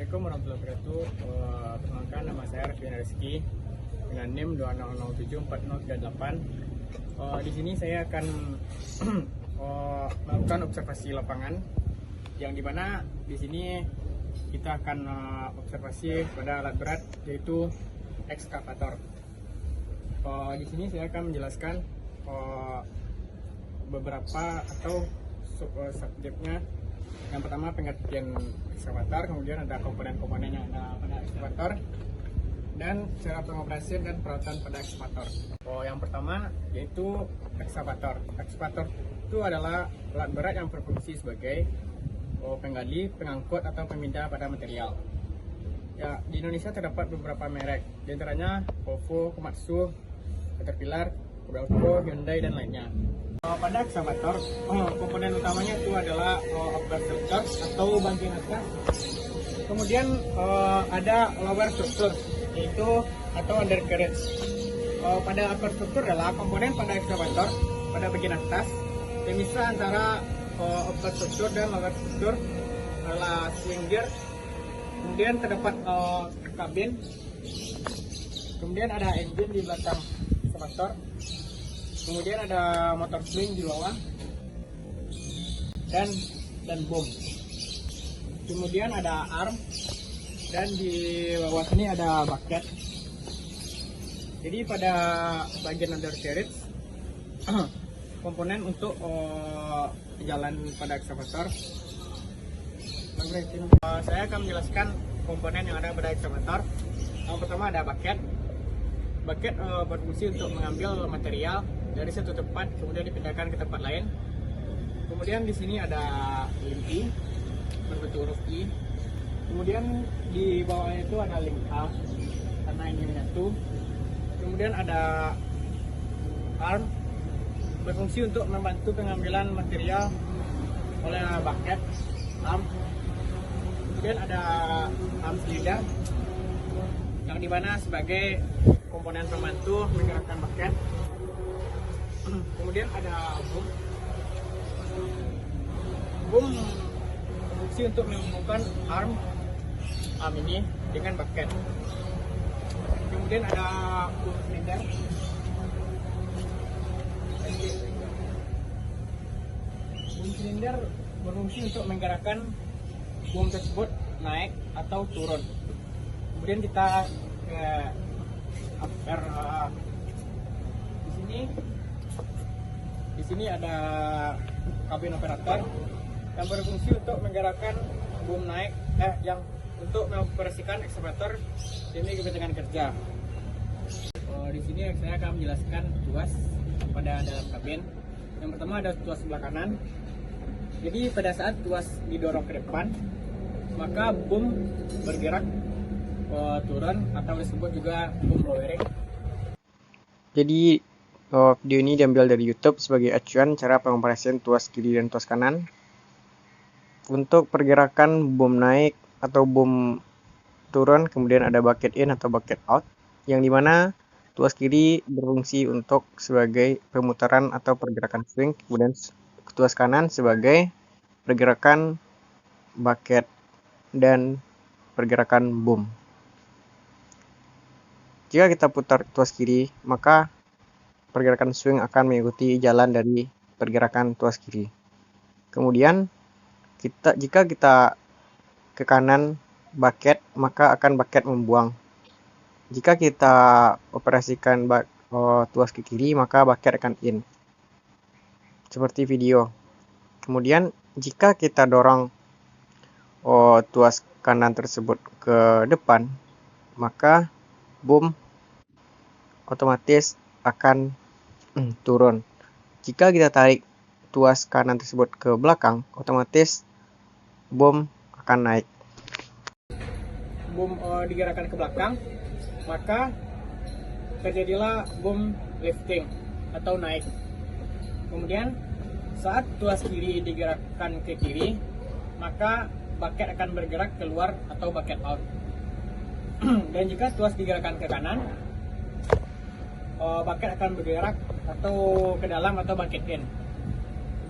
Assalamualaikum warahmatullahi wabarakatuh. Perkenalkan, nama saya Raffi Rizky dengan NIM 2007438. Di sini saya akan melakukan observasi lapangan, yang dimana di sini kita akan observasi pada alat berat, yaitu ekskavator. Di sini saya akan menjelaskan beberapa atau subjeknya. Yang pertama, pengertian ekskavator, kemudian ada komponen-komponen yang ada pada ekskavator, dan cara pengoperasian dan perawatan pada ekskavator. Yang pertama yaitu ekskavator. Ekskavator itu adalah alat berat yang berfungsi sebagai penggali, pengangkut, atau pemindah pada material. Ya, di Indonesia terdapat beberapa merek, di antaranya Volvo, Komatsu, Caterpillar, Kobelco, Hyundai, dan lainnya. Pada ekskavator, komponen utamanya itu adalah upper structure atau bagian atas. Kemudian ada lower structure, yaitu atau undercarriage. Pada upper structure adalah komponen pada ekskavator pada bagian atas. Pemisah antara upper structure dan lower structure adalah swing gear. Kemudian terdapat kabin. Kemudian ada engine di belakang ekskavator. Kemudian ada motor swing di bawah dan boom. Kemudian ada arm, dan di bawah sini ada bucket. Jadi pada bagian undercarriage, komponen untuk jalan pada ekskavator, saya akan menjelaskan komponen yang ada pada ekskavator. Yang pertama ada bucket. Bucket berfungsi untuk mengambil material dari satu tempat kemudian dipindahkan ke tempat lain. Kemudian di sini ada link I berbentuk huruf I. Kemudian di bawahnya itu ada link A karena ini menyatu. Kemudian ada arm, berfungsi untuk membantu pengambilan material oleh bucket arm. Kemudian ada arm cylinder, yang dimana sebagai komponen pembantu menggerakkan bucket. Kemudian ada boom. Boom berfungsi untuk menghubungkan arm ini dengan bucket. Kemudian ada boom cylinder. Boom cylinder berfungsi untuk menggerakkan boom tersebut naik atau turun. Kemudian kita ke upper di sini ada kabin operator yang berfungsi untuk menggerakkan boom naik yang untuk mengoperasikan ekskavator ini dengan kerja. Di sini saya akan menjelaskan tuas pada dalam kabin. Yang pertama ada tuas sebelah kanan. Jadi pada saat tuas didorong ke depan, maka boom bergerak turun atau disebut juga boom lowering. Jadi video ini diambil dari YouTube sebagai acuan cara pengoperasian tuas kiri dan tuas kanan. Untuk pergerakan boom naik atau boom turun, kemudian ada bucket in atau bucket out, yang dimana tuas kiri berfungsi untuk sebagai pemutaran atau pergerakan swing, kemudian tuas kanan sebagai pergerakan bucket dan pergerakan boom. Jika kita putar tuas kiri, maka pergerakan swing akan mengikuti jalan dari pergerakan tuas kiri. Kemudian jika kita ke kanan bucket, maka akan bucket membuang. Jika kita operasikan tuas ke kiri, maka bucket akan in. Seperti video. Kemudian jika kita dorong tuas kanan tersebut ke depan, maka boom otomatis akan turun. Jika kita tarik tuas kanan tersebut ke belakang, otomatis boom akan naik. Boom digerakkan ke belakang, maka terjadilah boom lifting atau naik. Kemudian saat tuas kiri digerakkan ke kiri, maka bucket akan bergerak keluar atau bucket out. Dan jika tuas digerakkan ke kanan, bucket akan bergerak atau ke dalam atau bucket in.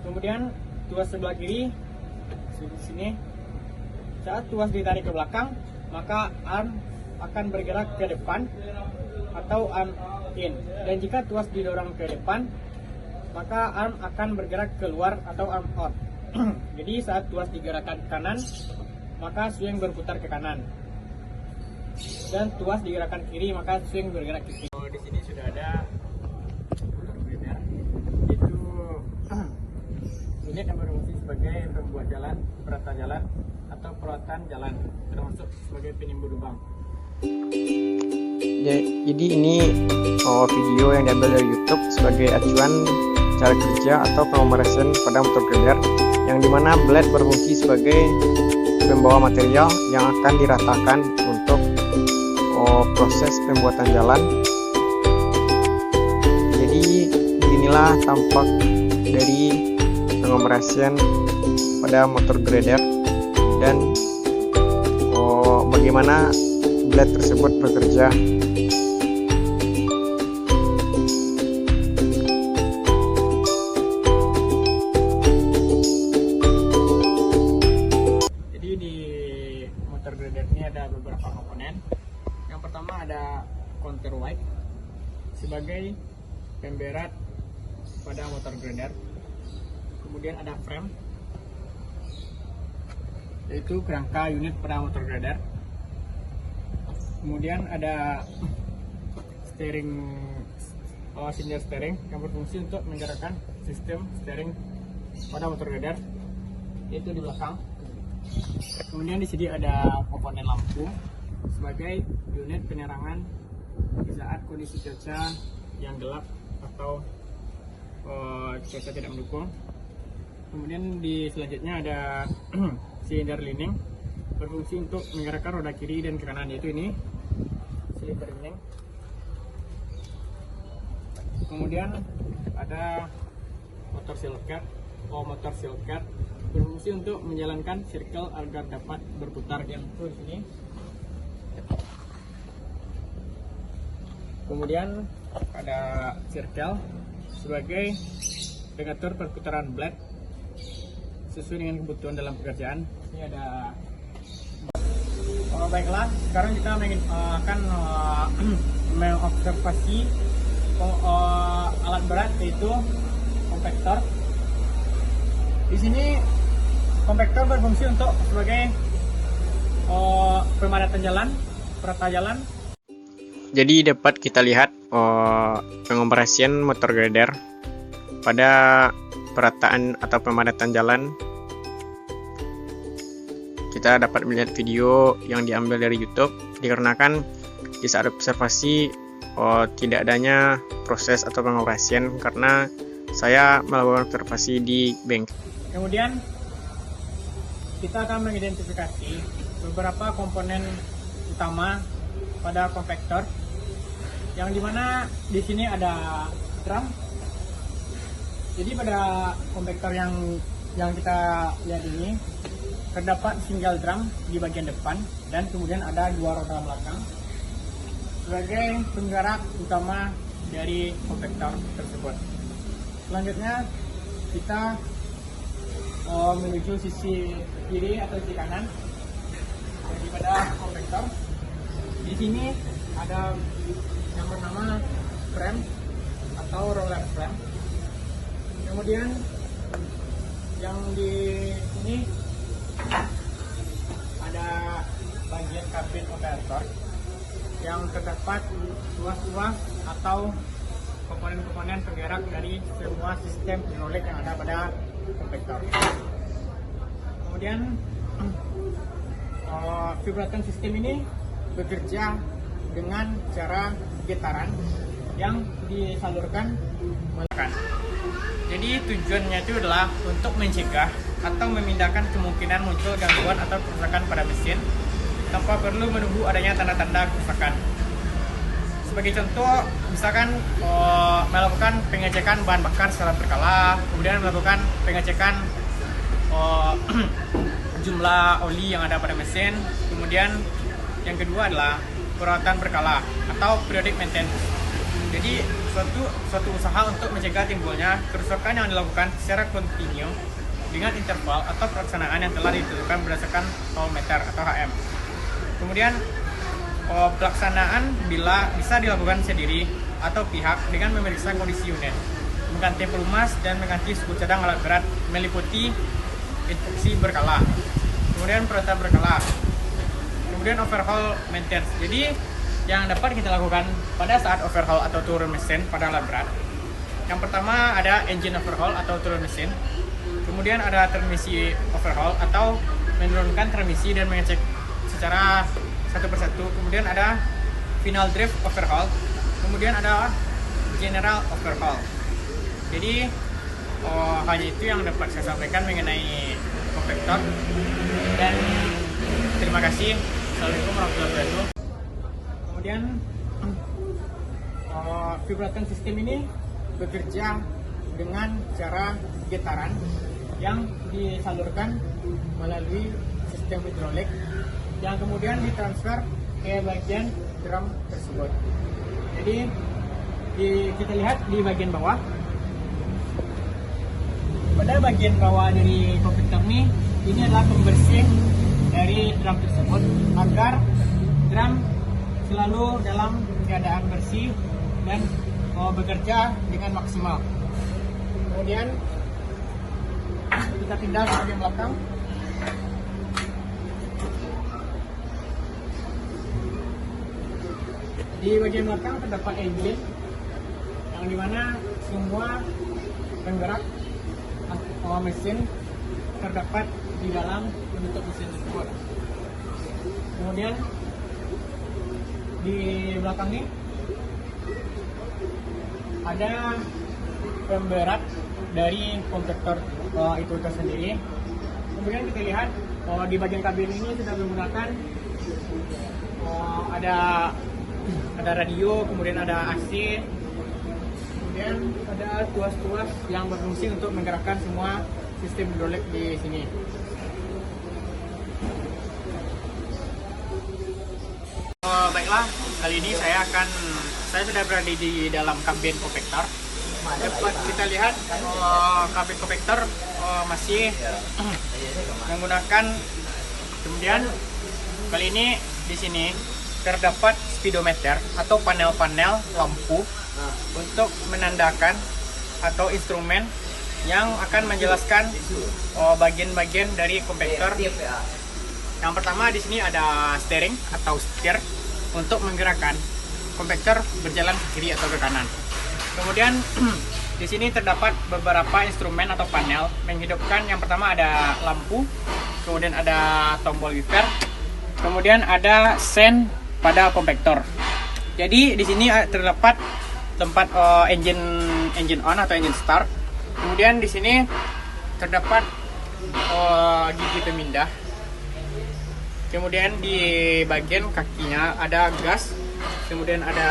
Kemudian tuas sebelah kiri di sini Saat tuas ditarik ke belakang, maka arm akan bergerak ke depan atau arm in. Dan jika tuas didorong ke depan, maka arm akan bergerak keluar atau arm out. Jadi saat tuas digerakkan ke kanan, maka swing berputar ke kanan. Dan tuas digerakkan kiri, maka swing bergerak ke kiri. Di sini sudah ada motor grader, itu unit yang berfungsi sebagai pembuat jalan, perata jalan, atau perawatan jalan, termasuk sebagai penimbun lubang. Jadi ini video yang diambil dari YouTube sebagai acuan cara kerja atau pemrosesan pada motor grader, yang dimana blade berfungsi sebagai pembawa material yang akan diratakan untuk proses pembuatan jalan. Jadi inilah tampak dari pengoperasian pada motor grader dan bagaimana blade tersebut bekerja. Jadi di motor grader ini ada beberapa komponen. Yang pertama ada counterweight sebagai pemberat pada motor grader. Kemudian ada frame, yaitu kerangka unit pada motor grader. Kemudian ada cylinder steering yang berfungsi untuk menggerakkan sistem steering pada motor grader, yaitu di belakang. Kemudian di sini ada komponen lampu sebagai unit penerangan di saat kondisi cuaca yang gelap atau cuaca tidak mendukung. Kemudian di selanjutnya ada silinder lining berfungsi untuk menggerakkan roda kiri dan ke kanan, yaitu ini silinder lining. Kemudian ada motor silket berfungsi untuk menjalankan circle agar dapat berputar, yang di sini. Kemudian ada circle sebagai pengatur perputaran blade sesuai dengan kebutuhan dalam pekerjaan. Ini ada. Baiklah, sekarang kita akan mengobservasi alat berat, yaitu kompaktor. Di sini kompaktor berfungsi untuk sebagai pemadatan jalan, perata jalan. Jadi dapat kita lihat pengoperasian motor grader pada perataan atau pemadatan jalan. Kita dapat melihat video yang diambil dari YouTube dikarenakan di saat observasi tidak adanya proses atau pengoperasian karena saya melakukan observasi di bengkel. Kemudian kita akan mengidentifikasi beberapa komponen utama pada kompaktor, yang dimana di sini ada drum. Jadi pada kompaktor yang kita lihat ini terdapat single drum di bagian depan, dan kemudian ada dua roda belakang sebagai penggerak utama dari kompaktor tersebut. Selanjutnya kita menuju sisi kiri atau sisi kanan daripada kompaktor. Di sini ada yang bernama frame atau roller frame. Kemudian yang di sini ada bagian kabin operator yang terdapat tuas-tuas atau komponen-komponen penggerak dari semua sistem hidrolik yang ada pada kompaktor. Kemudian vibraton sistem ini bekerja dengan cara getaran yang disalurkan menggunakan. Jadi tujuannya itu adalah untuk mencegah atau memindahkan kemungkinan muncul gangguan atau kerusakan pada mesin tanpa perlu menunggu adanya tanda-tanda kerusakan. Sebagai contoh, misalkan melakukan pengecekan bahan bakar secara berkala, kemudian melakukan pengecekan jumlah oli yang ada pada mesin, kemudian yang kedua adalah perawatan berkala atau periodic maintenance. Jadi suatu usaha untuk mencegah timbulnya kerusakan yang dilakukan secara kontinu dengan interval atau pelaksanaan yang telah ditentukan berdasarkan voltmeter atau HM. Kemudian pelaksanaan bisa dilakukan sendiri atau pihak dengan memeriksa kondisi unit, mengganti pelumas dan mengganti suku cadang alat berat, meliputi instruksi berkala, kemudian perawatan berkala, kemudian overhaul maintenance. Jadi yang dapat kita lakukan pada saat overhaul atau turun mesin pada alat berat, yang pertama ada engine overhaul atau turun mesin, kemudian ada transmisi overhaul atau menurunkan transmisi dan mengecek secara satu persatu, kemudian ada final drive overhaul, kemudian ada general overhaul. Jadi hanya itu yang dapat saya sampaikan mengenai kompaktor, dan terima kasih. Assalamualaikum warahmatullahi wabarakatuh. Kemudian vibraton sistem ini bekerja dengan cara getaran yang disalurkan melalui sistem hidrolik yang kemudian ditransfer ke bagian drum tersebut. Jadi kita lihat di bagian bawah. Pada bagian bawah dari kompaktor ini adalah pembersih dari drum tersebut agar drum selalu dalam keadaan bersih dan bekerja dengan maksimal. Kemudian kita pindah ke bagian belakang. Di bagian belakang terdapat engine yang dimana semua penggerak mesin terdapat di dalam penutup mesin tersebut. Kemudian di belakang ini ada pemberat dari kompaktor itu tersendiri. Kemudian kita lihat di bagian kabin ini sudah menggunakan ada radio, kemudian ada AC, kemudian ada tuas-tuas yang berfungsi untuk menggerakkan semua sistem hidrolik di sini. Baiklah, kali ini saya sudah berada di dalam kabin kompaktor. Dapat kita lihat kabin kompaktor masih menggunakan, kemudian kali ini di sini terdapat speedometer atau panel-panel lampu untuk menandakan atau instrumen yang akan menjelaskan bagian-bagian dari kompaktor. Yang pertama di sini ada steering atau setir untuk menggerakkan kompaktor berjalan ke kiri atau ke kanan. Kemudian di sini terdapat beberapa instrumen atau panel menghidupkan. Yang pertama ada lampu, kemudian ada tombol wiper, kemudian ada sen pada kompaktor. Jadi di sini terdapat tempat engine on atau engine start. Kemudian di sini terdapat gigi pemindah. Kemudian di bagian kakinya ada gas, kemudian ada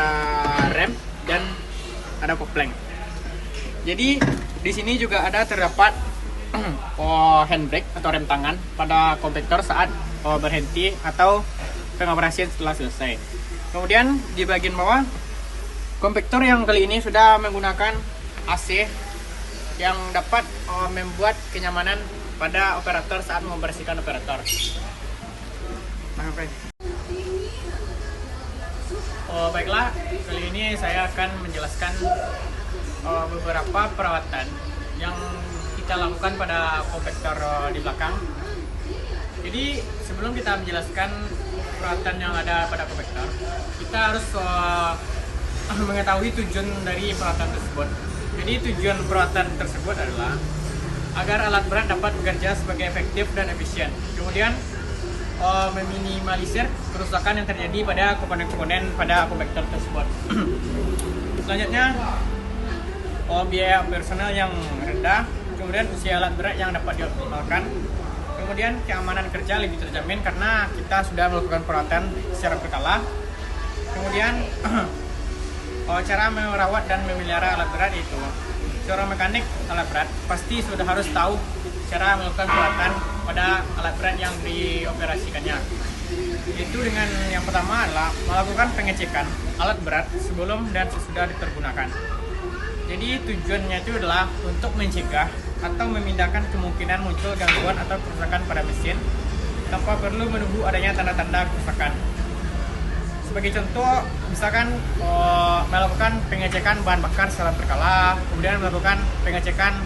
rem dan ada kopling. Jadi di sini juga terdapat handbrake atau rem tangan pada kompaktor saat berhenti atau pengoperasian setelah selesai. Kemudian di bagian bawah, kompaktor yang kali ini sudah menggunakan AC yang dapat membuat kenyamanan pada operator saat membersihkan operator. Baiklah, kali ini saya akan menjelaskan beberapa perawatan yang kita lakukan pada kompaktor di belakang. Jadi sebelum kita menjelaskan perawatan yang ada pada kompaktor, kita harus mengetahui tujuan dari perawatan tersebut. Jadi tujuan perawatan tersebut adalah agar alat berat dapat bekerja sebagai efektif dan efisien. Kemudian meminimalisir kerusakan yang terjadi pada komponen-komponen pada kompaktor tersebut. Selanjutnya biaya operasional yang rendah, kemudian usia alat berat yang dapat dioptimalkan, kemudian keamanan kerja lebih terjamin karena kita sudah melakukan perawatan secara berkala. Kemudian cara merawat dan memelihara alat berat itu seorang mekanik alat berat pasti sudah harus tahu cara melakukan perawatan pada alat berat yang dioperasikannya. Itu dengan yang pertama adalah melakukan pengecekan alat berat sebelum dan sesudah dipergunakan. Jadi tujuannya itu adalah untuk mencegah atau memindahkan kemungkinan muncul gangguan atau kerusakan pada mesin tanpa perlu menunggu adanya tanda-tanda kerusakan. Sebagai contoh, misalkan melakukan pengecekan bahan bakar secara berkala, kemudian melakukan pengecekan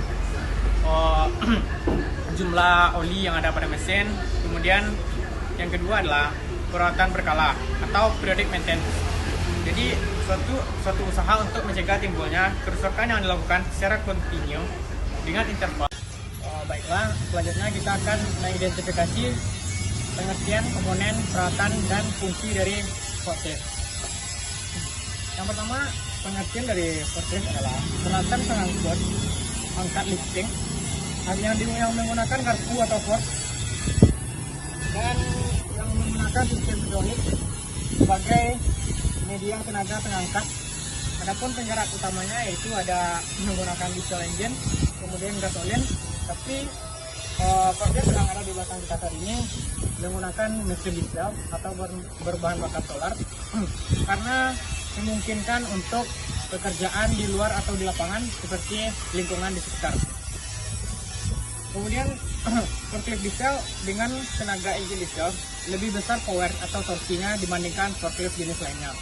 jumlah oli yang ada pada mesin, kemudian yang kedua adalah perawatan berkala atau periodic maintenance. Jadi suatu usaha untuk mencegah timbulnya kerusakan yang dilakukan secara kontinu dengan interval. Baiklah, selanjutnya kita akan mengidentifikasi pengertian komponen, peralatan, dan fungsi dari forklift. Yang pertama, pengertian dari forklift adalah peralatan pengangkut angkat lifting yang menggunakan garpu atau fork dan yang menggunakan sistem hidrolik sebagai media tenaga pengangkat. Adapun penggerak utamanya yaitu ada menggunakan diesel engine, kemudian gasolin, tapi forklift yang ada di belakang kita saat ini menggunakan mesin diesel atau berbahan bakar solar karena memungkinkan untuk pekerjaan di luar atau di lapangan seperti lingkungan di sekitar. Kemudian forklift diesel dengan tenaga engine diesel lebih besar power atau torsinya dibandingkan forklift jenis lainnya.